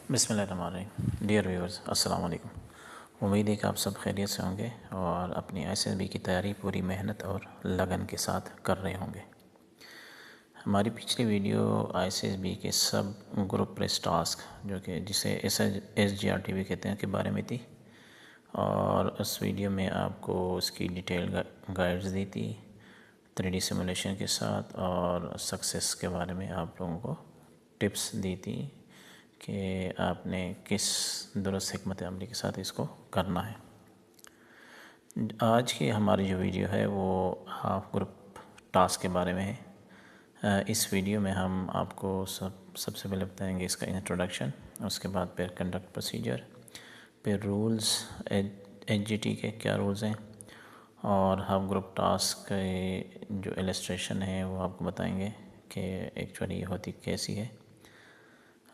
बिस्मिल्लाहिर्रहमानिर्रहीम। Dear viewers, अस्सलाम वालेकुम। उम्मीद है कि आप सब खैरियत से होंगे और अपनी एसएसबी की तैयारी पूरी मेहनत और लगन के साथ कर रहे होंगे। हमारी पिछली वीडियो एसएसबी के सब ग्रुप प्रेस टास्क जो कि जिसे SGRT भी कहते हैं के बारे में थी, और उस वीडियो में आपको उसकी डिटेल गाइड्स दी थी 3D सिमुलेशन के साथ, और सक्सेस के बारे में आप लोगों को टिप्स दी थी कि आपने किस दुरुस्त हिकमत अमली के साथ इसको करना है। आज की हमारी जो वीडियो है वो हाफ ग्रुप टास्क के बारे में है। इस वीडियो में हम आपको सबसे पहले बताएंगे इसका इंट्रोडक्शन, उसके बाद फिर कंडक्ट प्रोसीजर, फिर रूल्स, HGT के क्या रूल्स हैं, और हाफ ग्रुप टास्क के जो इलस्ट्रेशन है वो आपको बताएंगे कि एक्चुअली ये होती कैसी है।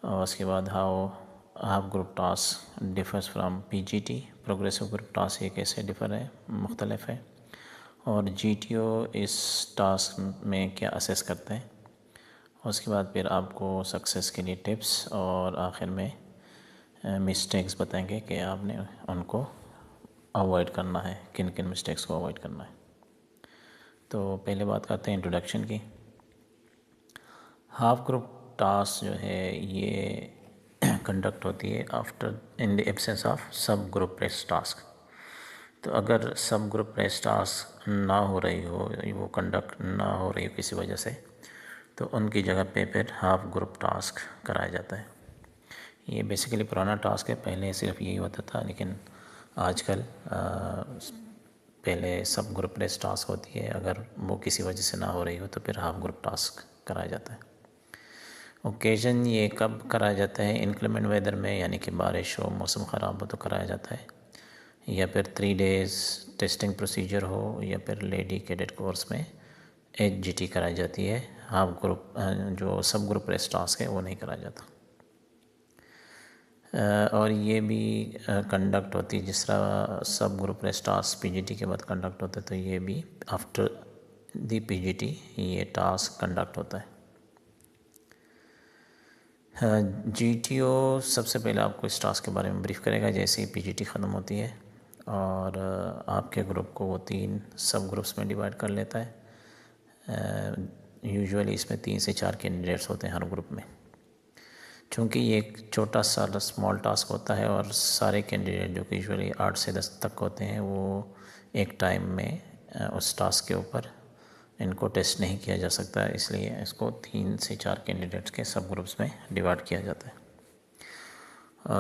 और उसके बाद half group task differs from PGT, progressive group task ये कैसे डिफ़र है, मुख्तलिफ है, और GTO इस टास्क में क्या असेस करते हैं। उसके बाद फिर आपको सक्सेस के लिए टिप्स, और आखिर में मिस्टेक्स बताएंगे कि आपने उनको अवॉइड करना है, किन किन मिस्टेक्स को अवॉइड करना है। तो पहले बात करते हैं इंट्रोडक्शन की। हाफ ग्रुप टास्क जो है ये कंडक्ट होती है after in the absence of सब ग्रुप प्रेस टास्क। तो अगर सब ग्रुप प्रेस टास्क ना हो रही हो, वो कंडक्ट ना हो रही हो किसी वजह से, तो उनकी जगह पे फिर हाफ ग्रुप टास्क कराया जाता है। ये बेसिकली पुराना टास्क है, पहले सिर्फ यही होता था, लेकिन आजकल पहले सब ग्रुप प्रेस टास्क होती है, अगर वो किसी वजह से ना हो रही हो तो फिर हाफ ग्रुप टास्क कराया जाता है। ओकेजन ये कब कराया जाता है, इनक्लेमेंट वेदर में, यानी कि बारिश हो, मौसम ख़राब हो तो कराया जाता है, या फिर 3 डेज़ टेस्टिंग प्रोसीजर हो, या फिर लेडी कैडेट कोर्स में HGT कराई जाती है। हाफ ग्रुप जो सब ग्रुप रेस टास्क है वो नहीं कराया जाता। और ये भी कंडक्ट होती है जिस तरह सब ग्रुप रेस टास्क PGT के बाद कंडक्ट होता है, तो ये भी आफ्टर दी PGT ये टास्क कंडक्ट होता है। GTO सबसे पहले आपको इस टास्क के बारे में ब्रीफ़ करेगा जैसे ही PGT ख़त्म होती है, और आपके ग्रुप को वो 3 सब ग्रुप्स में डिवाइड कर लेता है। यूजुअली इसमें 3 से 4 कैंडिडेट्स होते हैं हर ग्रुप में। चूँकि ये एक छोटा सा स्मॉल टास्क होता है और सारे कैंडिडेट जो कि यूजुअली 8 से 10 तक होते हैं वो एक टाइम में उस टास्क के ऊपर इनको टेस्ट नहीं किया जा सकता, इसलिए इसको 3 से 4 कैंडिडेट्स के सब ग्रुप्स में डिवाइड किया जाता है।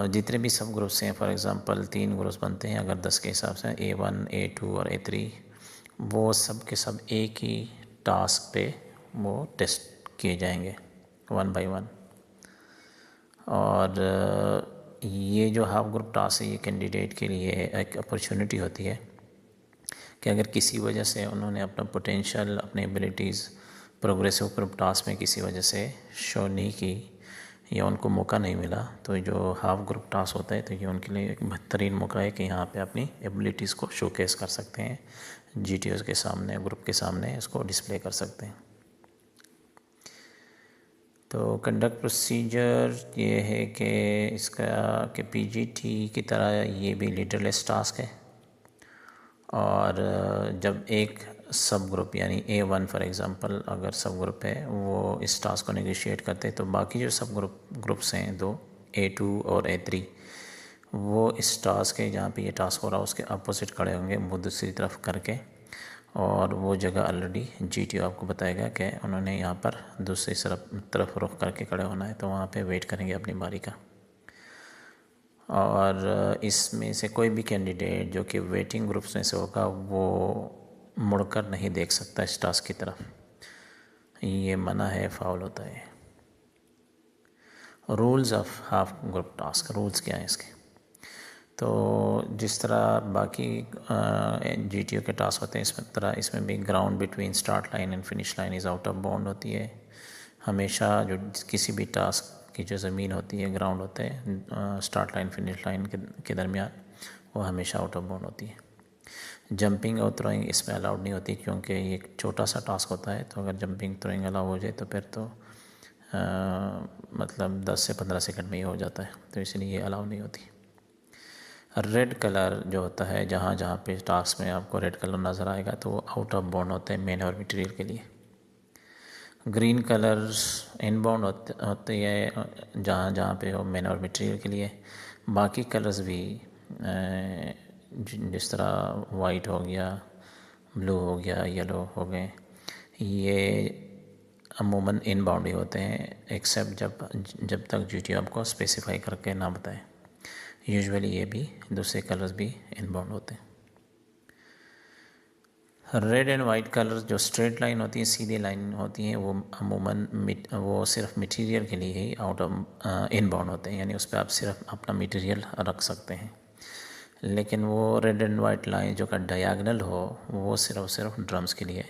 जितने भी सब ग्रुप्स हैं, फॉर एग्ज़ाम्पल 3 ग्रुप्स बनते हैं अगर 10 के हिसाब से, A1, A2 और A3, वो सब के सब एक ही टास्क पे वो टेस्ट किए जाएंगे 1 बाय 1। और ये जो हाफ ग्रुप टास्क है ये कैंडिडेट के लिए एक अपॉर्चुनिटी होती है कि अगर किसी वजह से उन्होंने अपना पोटेंशियल, अपनी एबिलिटीज़ प्रोग्रेसिव ग्रुप टास्क में किसी वजह से शो नहीं की या उनको मौका नहीं मिला, तो जो हाफ ग्रुप टास्क होता है तो ये उनके लिए एक बेहतरीन मौका है कि यहाँ पे अपनी एबिलिटीज़ को शोकेस कर सकते हैं, GTOs के सामने, ग्रुप के सामने इसको डिस्प्ले कर सकते हैं। तो कंडक्ट प्रोसीजर ये है कि इसका कि PGT की तरह ये भी लीडरलेस टास्क है, और जब एक सब ग्रुप यानी A1 फॉर एग्ज़ाम्पल अगर सब ग्रुप है वो इस टास्क को नेगोशिएट करते हैं, तो बाकी जो सब ग्रुप्स हैं 2, A2 और A3, वो इस टास्क के जहाँ पे ये टास्क हो रहा है उसके अपोजिट खड़े होंगे मुँह दूसरी तरफ करके, और वो जगह ऑलरेडी GTO आपको बताएगा कि उन्होंने यहाँ पर दूसरी तरफ रुख करके खड़े होना है, तो वहाँ पे वेट करेंगे अपनी बारी का। और इसमें से कोई भी कैंडिडेट जो कि वेटिंग ग्रुप्स में से होगा वो मुड़कर नहीं देख सकता इस टास्क की तरफ, ये मना है, फाउल होता है। Rules of half group task, rules क्या हैं इसके? तो जिस तरह बाकी GTO के टास्क होते हैं इस तरह इसमें भी ground between start line and finish line is out of bound होती है। हमेशा जो किसी भी टास्क की जो ज़मीन होती है, ग्राउंड होते हैं स्टार्ट लाइन फिनिश लाइन के दरमियान, वो हमेशा आउट ऑफ बाउंड होती है। जंपिंग और थ्रोइंग इसमें अलाउड नहीं होती क्योंकि ये एक छोटा सा टास्क होता है, तो अगर जंपिंग थ्रोइंग अलाउ हो जाए तो फिर तो मतलब 10 से 15 सेकंड में ही हो जाता है, तो इसलिए ये अलाउ नहीं होती। रेड कलर जो होता है, जहाँ जहाँ पे टास्क में आपको रेड कलर नज़र आएगा तो वो आउट ऑफ बाउंड होते हैं मेन और मटेरियल के लिए। ग्रीन कलर्स इनबाउंड होते हैं जहाँ जहाँ पे हो मेन और मटेरियल के लिए। बाकी कलर्स भी जिस तरह वाइट हो गया, ब्लू हो गया, येलो हो गए, ये अमूमन इनबाउंड ही होते हैं, एक्सेप्ट जब तक GTO आपको स्पेसिफाई करके ना बताए। यूजुअली ये भी दूसरे कलर्स भी इनबाउंड होते हैं। रेड एंड वाइट कलर जो स्ट्रेट लाइन होती है, सीधी लाइन होती हैं, वो अमूमन वो सिर्फ मटेरियल के लिए ही आउट ऑफ इनबाउंड होते हैं, यानी उस पर आप सिर्फ अपना मटेरियल रख सकते हैं। लेकिन वो रेड एंड वाइट लाइन जो का डायगोनल हो, वो सिर्फ ड्रम्स के लिए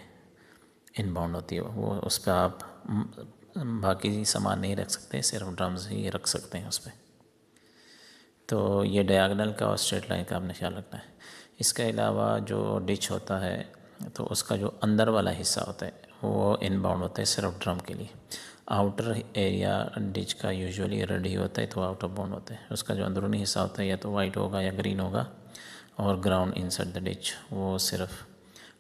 इनबाउंड होती है। वो उस पर आप बाकी सामान नहीं रख सकते, सिर्फ ड्रम्स ही रख सकते हैं उस पर। तो ये डायगोनल का और स्ट्रेट लाइन का आपने ख्याल रखना है। इसके अलावा जो डिच होता है, तो उसका जो अंदर वाला हिस्सा होता है वो इनबाउंड होता है सिर्फ ड्रम के लिए। आउटर एरिया डिच का यूजुअली रेड ही होता है, तो आउट ऑफ बाउंड होता है। उसका जो अंदरूनी हिस्सा होता है या तो वाइट होगा या ग्रीन होगा, और ग्राउंड इनसाइड द डिच वो सिर्फ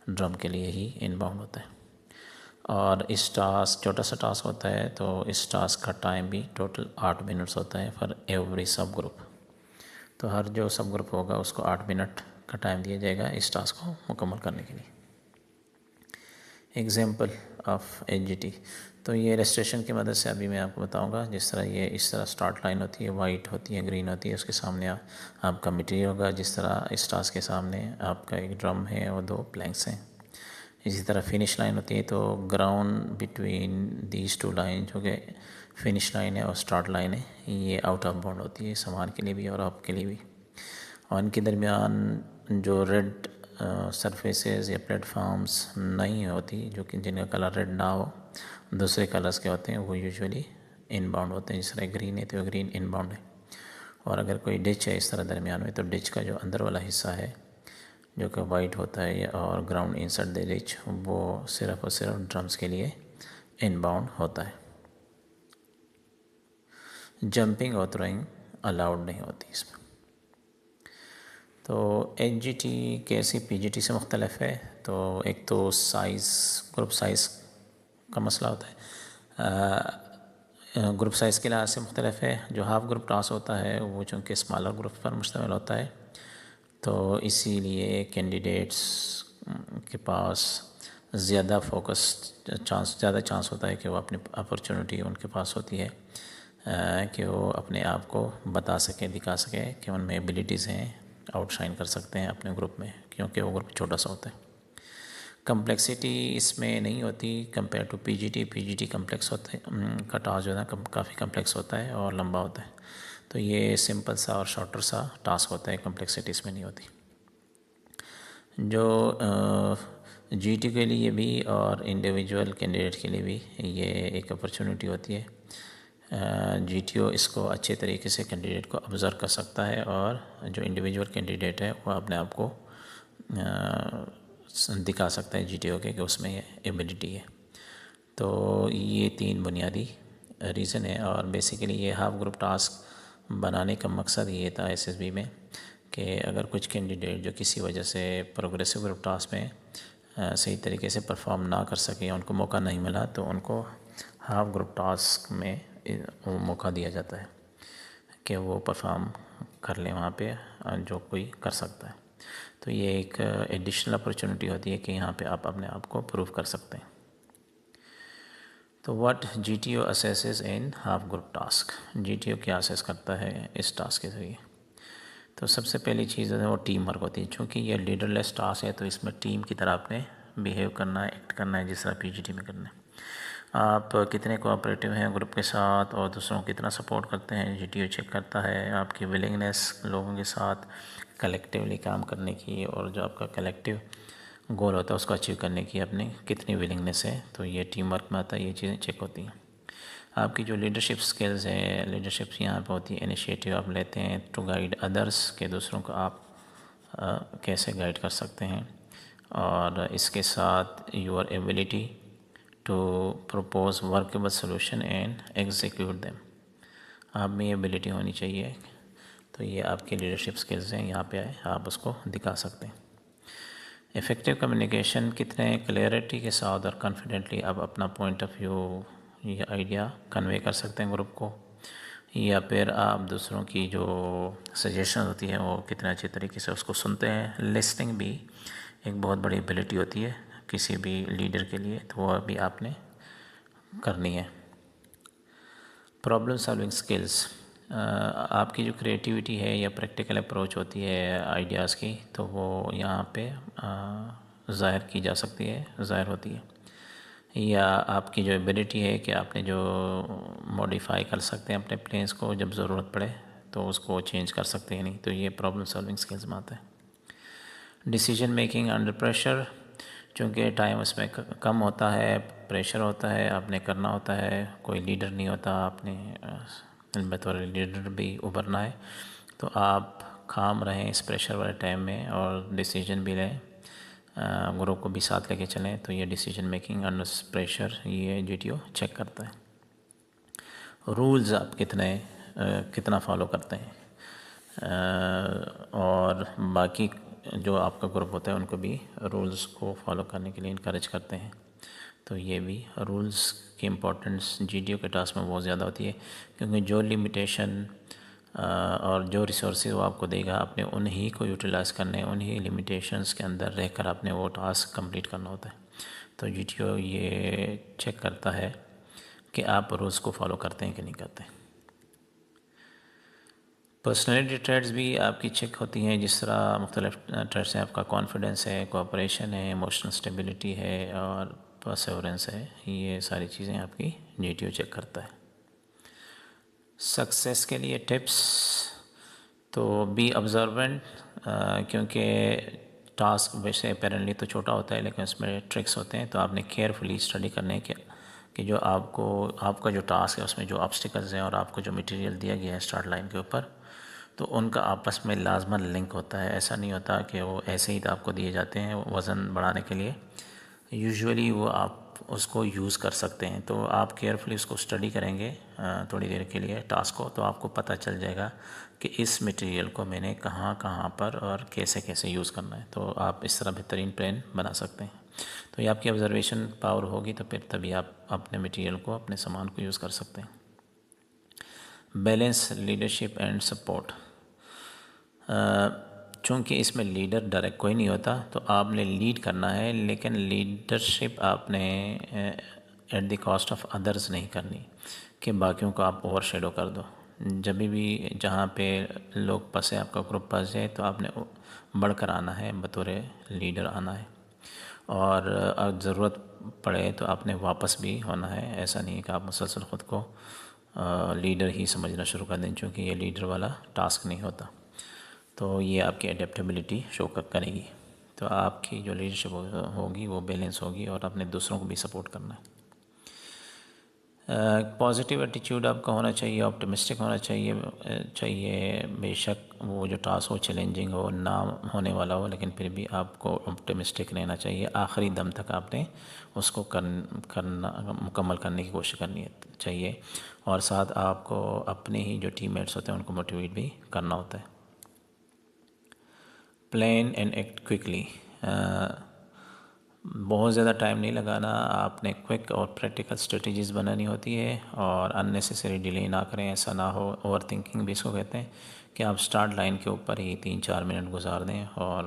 ड्रम के लिए ही इनबाउंड होता है। और इस टास्क छोटा सा टास्क होता है, तो इस टास्क का टाइम भी टोटल 8 मिनट्स होता है फॉर एवरी सब ग्रुप। तो हर जो सब ग्रुप होगा उसको 8 मिनट का टाइम दिया जाएगा इस टास्क को मुकम्मल करने के लिए। एग्जाम्पल ऑफ HGT, तो ये इलस्ट्रेशन की मदद से अभी मैं आपको बताऊंगा। जिस तरह ये इस तरह स्टार्ट लाइन होती है, वाइट होती है, ग्रीन होती है, उसके सामने आपका मटेरियल होगा। जिस तरह इस टास्क के सामने आपका एक ड्रम है और 2 प्लैंक्स हैं। इसी तरह फिनिश लाइन होती है, तो ग्राउंड बिटवीन दीज 2 लाइन जो कि फिनिश लाइन है और स्टार्ट लाइन है, ये आउट ऑफ बाउंड होती है सामान के लिए भी और आपके लिए भी। और इनके दरमियान जो रेड सरफेसेस या प्लेटफॉर्म्स नहीं होती, जो कि जिनका कलर रेड ना हो, दूसरे कलर्स के होते हैं, वो यूजुअली इनबाउंड होते हैं। जिस तरह ग्रीन है तो ग्रीन इनबाउंड है। और अगर कोई डिच है इस तरह दरमियान में, तो डिच का जो अंदर वाला हिस्सा है जो कि वाइट होता है और ग्राउंड इनसाइड द डिच, वो सिर्फ और सिर्फ ड्रम्स के लिए इनबाउंड होता है। जंपिंग और थ्रोइंग अलाउड नहीं होती इसमें। तो HGT कैसे PGT से मुख्तलिफ है, तो एक तो साइज़, ग्रुप साइज़ का मसला होता है। ग्रुप साइज़ के लिहाज से मुख्तलिफ है। जो हाफ ग्रुप टास्क होता है वो चूँकि स्मॉलर ग्रुप पर मुश्तमिल होता है, तो इसीलिए कैंडिडेट्स के पास ज़्यादा ज़्यादा चांस होता है कि वो अपनी अपॉर्चुनिटी उनके पास होती है कि वो अपने आप को बता सकें, दिखा सकें कि उनमें एबिलिटीज़ हैं, आउटशाइन कर सकते हैं अपने ग्रुप में, क्योंकि वो ग्रुप छोटा सा होता है। कम्प्लेक्सिटी इसमें नहीं होती कंपेयर टू PGT कम्प्लेक्स होता है, का टास्क जो है ना काफ़ी कम्प्लेक्स होता है और लंबा होता है। तो ये सिंपल सा और शॉर्टर सा टास्क होता है, कम्प्लेक्सिटी इसमें नहीं होती। जो GT के लिए भी और इंडिविजुअल कैंडिडेट के लिए भी ये एक अपॉर्चुनिटी होती है। GTO इसको अच्छे तरीके से कैंडिडेट को ऑब्ज़र्व कर सकता है, और जो इंडिविजुअल कैंडिडेट है वो अपने आप को दिखा सकता है GTO के कि उसमें ये एबिलिटी है। तो ये 3 बुनियादी रीज़न है। और बेसिकली ये हाफ ग्रुप टास्क बनाने का मकसद ये था SSB में कि अगर कुछ कैंडिडेट जो किसी वजह से प्रोग्रेसिव ग्रुप टास्क में सही तरीके से परफॉर्म ना कर सके या उनको मौका नहीं मिला, तो उनको हाफ ग्रुप टास्क में मौका दिया जाता है कि वो परफॉर्म कर लें वहाँ पे जो कोई कर सकता है। तो ये एक एडिशनल अपॉर्चुनिटी होती है कि यहाँ पे आप अपने आप को प्रूव कर सकते हैं। तो what GTO assesses in half group task, GTO क्या असेस करता है इस टास्क के ज़रिए। तो सबसे पहली चीज़ है वो टीम वर्क होती है। चूँकि ये लीडरलेस टास्क है, तो इसमें टीम की तरह आपने बिहेव करना है, एक्ट करना है, जिस तरह PGT में करना है। आप कितने कोऑपरेटिव हैं ग्रुप के साथ और दूसरों को कितना सपोर्ट करते हैं, GTO चेक करता है। आपकी विलिंगनेस लोगों के साथ कलेक्टिवली काम करने की, और जो आपका कलेक्टिव गोल होता है उसको अचीव करने की अपनी कितनी विलिंगनेस है, तो ये टीम वर्क में आता है, ये चीज़ें चेक होती हैं। आपकी जो लीडरशिप स्किल्स है, लीडरशिप यहाँ पर होती है, इनिशिएटिव आप लेते हैं टू गाइड अदर्स, के दूसरों को आप कैसे गाइड कर सकते हैं। और इसके साथ your ability to propose workable solution and execute them. आप में ये एबिलिटी होनी चाहिए। तो ये आपकी लीडरशिप स्किल्स हैं, यहाँ पे आए आप उसको दिखा सकते हैं। इफ़ेक्टिव कम्युनिकेशन, कितने क्लियरिटी के साथ और कॉन्फिडेंटली आप अपना पॉइंट ऑफ व्यू या आइडिया कन्वे कर सकते हैं ग्रुप को, या फिर आप दूसरों की जो सजेशन होती है वो कितने अच्छे तरीके से उसको सुनते हैं। लिसनिंग भी एक बहुत बड़ी एबिलिटी होती है किसी भी लीडर के लिए, तो वो भी आपने करनी है। प्रॉब्लम सॉल्विंग स्किल्स, आपकी जो क्रिएटिविटी है या प्रैक्टिकल अप्रोच होती है आइडियाज़ की, तो वो यहाँ पे ज़ाहिर की जा सकती है, ज़ाहिर होती है। या आपकी जो एबिलिटी है कि आपने जो मॉडिफाई कर सकते हैं अपने प्लेन्स को, जब ज़रूरत पड़े तो उसको चेंज कर सकते हैं नहीं, तो ये प्रॉब्लम सॉल्विंग स्किल्स में आता है। डिसीजन मेकिंग अंडर प्रेशर, चूँकि टाइम उसमें कम होता है, प्रेशर होता है, आपने करना होता है, कोई लीडर नहीं होता, आपने बतौर लीडर भी उभरना है, तो आप काम रहें इस प्रेशर वाले टाइम में और डिसीजन भी लें, ग्रुप को भी साथ लेके चलें। तो ये डिसीजन मेकिंग अंडर प्रेशर ये GTO चेक करता है। रूल्स आप कितना फॉलो करते हैं, और बाकी जो आपका ग्रुप होता है उनको भी रूल्स को फॉलो करने के लिए इनकरेज करते हैं। तो ये भी रूल्स की इम्पोर्टेंस GTO के टास्क में बहुत ज़्यादा होती है, क्योंकि जो लिमिटेशन और जो रिसोर्सेज वो आपको देगा, आपने उन्हीं को यूटिलाइज़ करने, उन्हीं लिमिटेशंस के अंदर रहकर आपने वो टास्क कंप्लीट करना होता है। तो GTO ये चेक करता है कि आप रूल्स को फॉलो करते हैं कि नहीं करते। पर्सनैलिटी ट्रेड्स भी आपकी चेक होती हैं, जिस तरह मुख्तलिफ ट्रेड्स हैं, आपका कॉन्फिडेंस है, कोऑपरेशन है, इमोशनल स्टेबिलिटी है और परसेवरेंस है। ये सारी चीज़ें आपकी GTO चेक करता है। सक्सेस के लिए टिप्स, तो बी ऑब्जर्वेंट, क्योंकि टास्क वैसे अपेरेंटली तो छोटा होता है, लेकिन उसमें ट्रिक्स होते हैं, तो आपने केयरफुली स्टडी करने कि जो आपका जो टास्क है उसमें जो ऑब्स्टिकल्स हैं और आपको जो मटेरियल दिया गया है स्टार्ट लाइन के ऊपर, तो उनका आपस में लाजमन लिंक होता है। ऐसा नहीं होता कि वो ऐसे ही आपको दिए जाते हैं वज़न बढ़ाने के लिए, यूजुअली वो आप उसको यूज़ कर सकते हैं। तो आप केयरफुली उसको स्टडी करेंगे थोड़ी देर के लिए टास्क को, तो आपको पता चल जाएगा कि इस मटेरियल को मैंने कहाँ कहाँ पर और कैसे कैसे यूज़ करना है। तो आप इस तरह बेहतरीन प्लान बना सकते हैं। तो ये आपकी ऑब्जर्वेशन पावर होगी, तो फिर तभी आप अपने मटेरियल को, अपने सामान को यूज़ कर सकते हैं। बैलेंस लीडरशिप एंड सपोर्ट, चूँकि इसमें लीडर डायरेक्ट कोई नहीं होता, तो आपने लीड करना है, लेकिन लीडरशिप आपने at the cost of others नहीं करनी कि बाकियों को आप ओवर शेडो कर दो। जब भी जहाँ पे लोग फंसे, आपका ग्रुप फंस जाए, तो आपने बढ़कर आना है, बतौर लीडर आना है, और अगर ज़रूरत पड़े तो आपने वापस भी होना है। ऐसा नहीं है कि आप मुसलसल ख़ुद को लीडर ही समझना शुरू कर दें, क्योंकि ये लीडर वाला टास्क नहीं होता। तो ये आपकी एडेप्टेबिलिटी शो करेगी। तो आपकी जो लीडरशिप होगी वो बैलेंस होगी, और अपने दूसरों को भी सपोर्ट करना है। पॉजिटिव एटीट्यूड आपका होना चाहिए, ऑप्टिमिस्टिक होना चाहिए। बेशक वो जो टास्क हो चैलेंजिंग हो, ना होने वाला हो, लेकिन फिर भी आपको ऑप्टिमिस्टिक रहना चाहिए। आखिरी दम तक आपने उसको करना मुकम्मल करने की कोशिश करनी चाहिए, और साथ आपको अपने ही जो टीममेट्स होते हैं उनको मोटिवेट भी करना होता है। प्लान एंड एक्ट क्विकली, बहुत ज़्यादा टाइम नहीं लगाना, आपने क्विक और प्रैक्टिकल स्ट्रेटजीज़ बनानी होती है, और अननेसेसरी डिले ना करें। ऐसा ना हो, ओवर थिंकिंग भी इसको कहते हैं, कि आप स्टार्ट लाइन के ऊपर ही 3-4 मिनट गुजार दें, और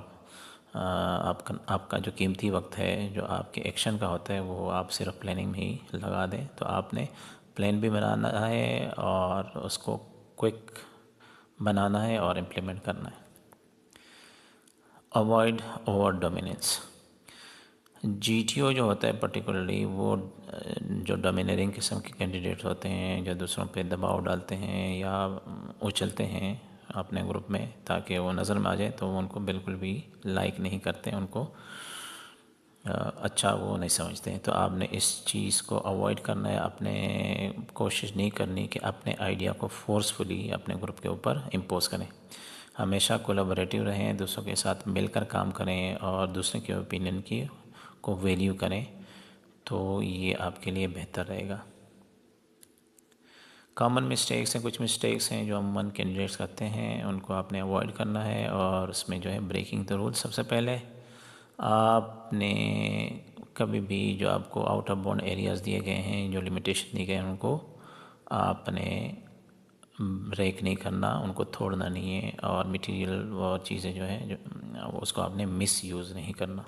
आपका जो कीमती वक्त है जो आपके एक्शन का होता है वो आप सिर्फ प्लानिंग में ही लगा दें। तो आपने प्लान भी बनाना है और उसको क्विक बनाना है और इम्प्लीमेंट करना है। अवॉइड ओवर डोमिनेंस, GTO जो होता है पर्टिकुलरली वो जो डोमिनेटिंग किस्म के कैंडिडेट्स होते हैं, जो दूसरों पे दबाव डालते हैं या उछलते हैं अपने ग्रुप में ताकि वो नज़र में आ जाए, तो वो उनको बिल्कुल भी लाइक नहीं करते, उनको अच्छा वो नहीं समझते हैं। तो आपने इस चीज़ को अवॉइड करना है। आपने कोशिश नहीं करनी कि अपने आइडिया को फोर्सफुली अपने ग्रुप के ऊपर इम्पोज करें। हमेशा कोलैबोरेटिव रहें, दूसरों के साथ मिलकर काम करें, और दूसरे के ओपिनियन की को वैल्यू करें। तो ये आपके लिए बेहतर रहेगा। कॉमन मिस्टेक्स हैं, कुछ मिस्टेक्स हैं जो अमूमन कैंडिडेट्स करते हैं, उनको आपने अवॉइड करना है। और उसमें जो है ब्रेकिंग द रूल, सबसे पहले आपने कभी भी जो आपको आउट ऑफ बाउंड एरियाज़ दिए गए हैं, जो लिमिटेशन दिए गए हैं, उनको आपने ब्रेक नहीं करना, उनको तोड़ना नहीं है। और मटेरियल और चीज़ें जो हैं जो उसको आपने मिस यूज़ नहीं करना।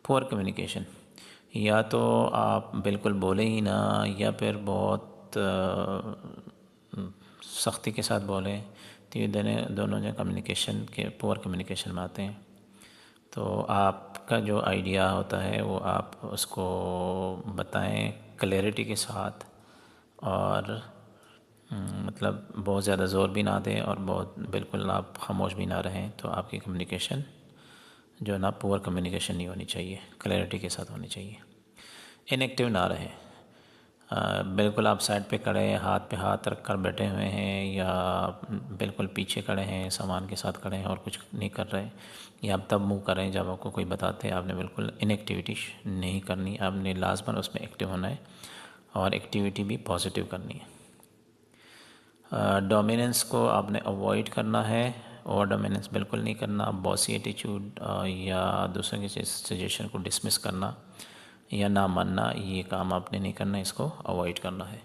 पुअर कम्युनिकेशन, या तो आप बिल्कुल बोले ही ना, या फिर बहुत सख्ती के साथ बोलें, तो ये दोनों जो कम्युनिकेशन के पुअर कम्युनिकेशन में आते हैं। तो आपका जो आइडिया होता है वो आप उसको बताएं क्लैरिटी के साथ, और मतलब बहुत ज़्यादा ज़ोर भी ना दें और बहुत बिल्कुल आप खामोश भी ना रहें। तो आपकी कम्युनिकेशन जो है ना पुअर कम्युनिकेशन नहीं होनी चाहिए, क्लैरिटी के साथ होनी चाहिए। इनएक्टिव ना रहें, बिल्कुल आप साइड पे खड़े हैं, हाथ पे हाथ रख कर बैठे हुए हैं, या बिल्कुल पीछे खड़े हैं, सामान के साथ खड़े हैं और कुछ नहीं कर रहे, या आप तब मूव कर रहे हैं जब आपको कोई बताते हैं। आपने बिल्कुल इनएक्टिविटी नहीं करनी, आपने लाजमन उसमें एक्टिव होना है और एक्टिविटी भी पॉजिटिव करनी है। डोमिनेंस को आपने अवॉइड करना है, और डोमिनेंस बिल्कुल नहीं करना। बॉसी एटीट्यूड या दूसरे के सजेशन को डिसमिस करना या ना मानना, ये काम आपने नहीं करना, इसको अवॉइड करना है।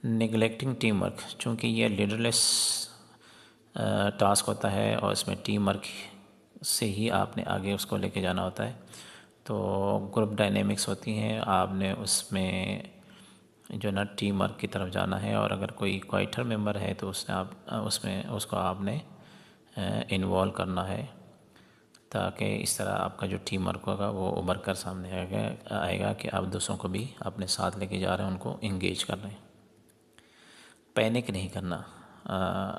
निगलेक्टिंग टीम वर्क, चूँकि ये लीडरलेस टास्क होता है और इसमें टीम वर्क से ही आपने आगे उसको लेके जाना होता है। तो ग्रुप डायनेमिक्स होती हैं, आपने उसमें जो ना टीम वर्क की तरफ जाना है। और अगर कोई क्वाइटर मेंबर है तो उसमें उसको आपने इन्वॉल्व करना है, ताकि इस तरह आपका जो टीम वर्क होगा वो उभर कर सामने आएगा कि आप दूसरों को भी अपने साथ लेके जा रहे हैं, उनको इंगेज कर रहे हैं। पैनिक नहीं करना,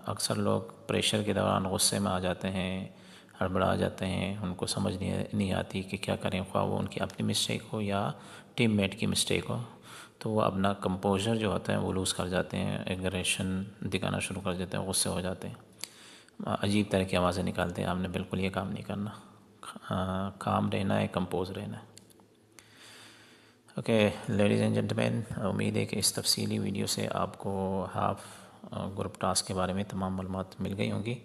अक्सर लोग प्रेशर के दौरान गुस्से में आ जाते हैं, हड़बड़ा जाते हैं, उनको समझ नहीं आती कि क्या करें, ख्वाह वो उनकी अपनी मिस्टेक हो या टीममेट की मिस्टेक हो। तो वो अपना कंपोजर जो होता है वो लूज़ कर जाते हैं, एग्रेशन दिखाना शुरू कर देते हैं, गुस्से हो जाते हैं, अजीब तरह की आवाज़ें निकालते हैं। आपने बिल्कुल ये काम नहीं करना, काम रहना है, कंपोज रहना है। ओके लेडीज़ एंड जेंटलमैन, उम्मीद है कि इस तफसीली वीडियो से आपको हाफ ग्रुप टास्क के बारे में तमाम मालूमात मिल गई होंगी,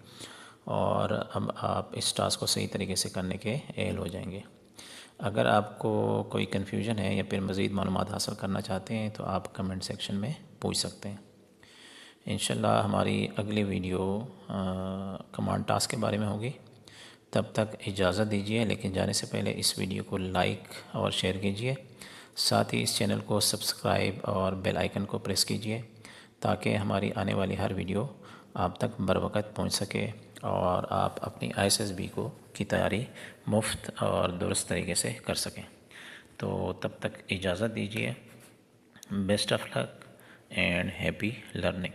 और अब आप इस टास्क को सही तरीके से करने के एहल हो जाएंगे। अगर आपको कोई कन्फ्यूजन है या फिर मज़ीद मालूमात हासिल करना चाहते हैं तो आप कमेंट सेक्शन में पूछ सकते हैं। इंशाल्लाह हमारी अगली वीडियो कमांड टास्क के बारे में होगी। तब तक इजाज़त दीजिए, लेकिन जाने से पहले इस वीडियो को लाइक और शेयर कीजिए। साथ ही इस चैनल को सब्सक्राइब और बेल आइकन को प्रेस कीजिए, ताकि हमारी आने वाली हर वीडियो आप तक बर वक़्त पहुँच सके और आप अपनी ISSB की तैयारी मुफ्त और दुरुस्त तरीके से कर सकें। तो तब तक इजाज़त दीजिए। Best of luck and happy learning.